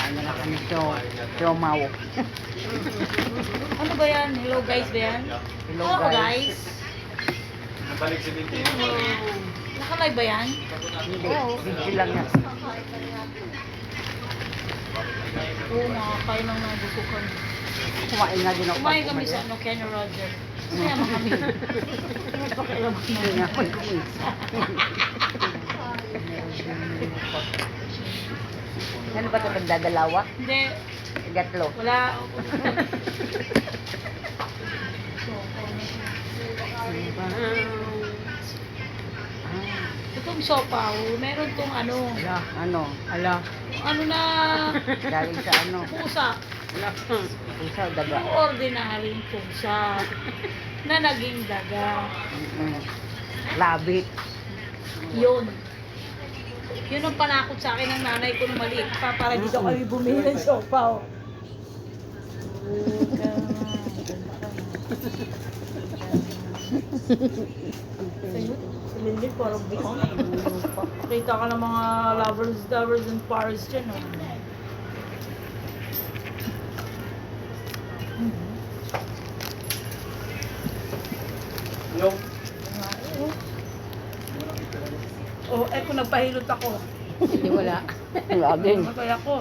Ano na kami siomaw. Ano ba yan? Hello guys ba yan? Hello, Hello guys. guys. Nakalive ba yan? Hindi, video lang yan. Oo nga, kain lang na busukan. Kumain na din ako. Kumain kami sa ano, Kenny Roger. Kaya naman kami. Hindi nga ako kumisa. Ano ba ito pagdadalawa? Hindi, Gatlo. wala. Itong sopaw, meron tong ano, Ala, ano? Ala. ano na, Galing sa ano? pusa. Isa, daga. Yung ordinaryong pusa na naging daga. Labit. Yun. Yun ang panakot sa akin ng nanay ko nung maliit pa para dito kami bumili ng sopaw. Silindi, parang biko. Kita ka ng mga lovers and pares dyan. Oh. Hello? Oh, eh kung nagpahilot ako. Hindi wala. Wala din. Matay ako.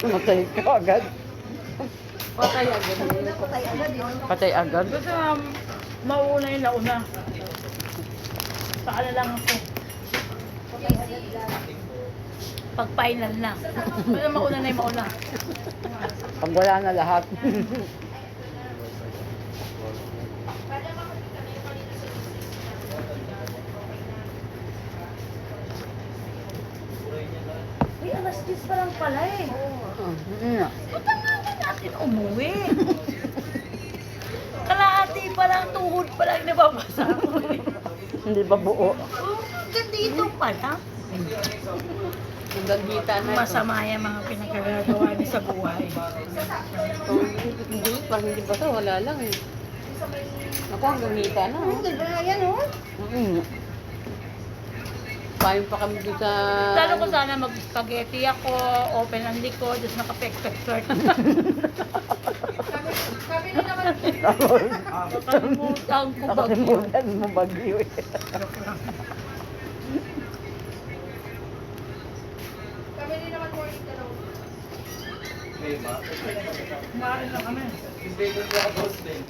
Matay ka agad. Patay agad. Patay agad. Basta mauuna yung launa. Paala lang ako. Pag final na. Basta mauna na yung mauna. Pag wala na lahat. Uy, alas 10 pa lang pala eh. Ba't ang namin natin umuwi? Kalahati pa lang, tuhod pa lang nababasa ko eh. Hindi ba buo? Oh, dito pa lang. Hanggang hita na ito. Masama yung mga pinagagawa niya sa buhay. Hindi, parang hindi ba ito? Wala lang eh. Ako hanggang hita na. Diba yan oh? Payung pa kami dun sa... Lalo ko sana mag-spaghetti ako, open ang likod, tapos naka-pek-pek shirt. Nakalimutan ko bagyo. Nakalimutan mo bagyo eh. May ba? Kumain lang kami. Hindi ko siya posting.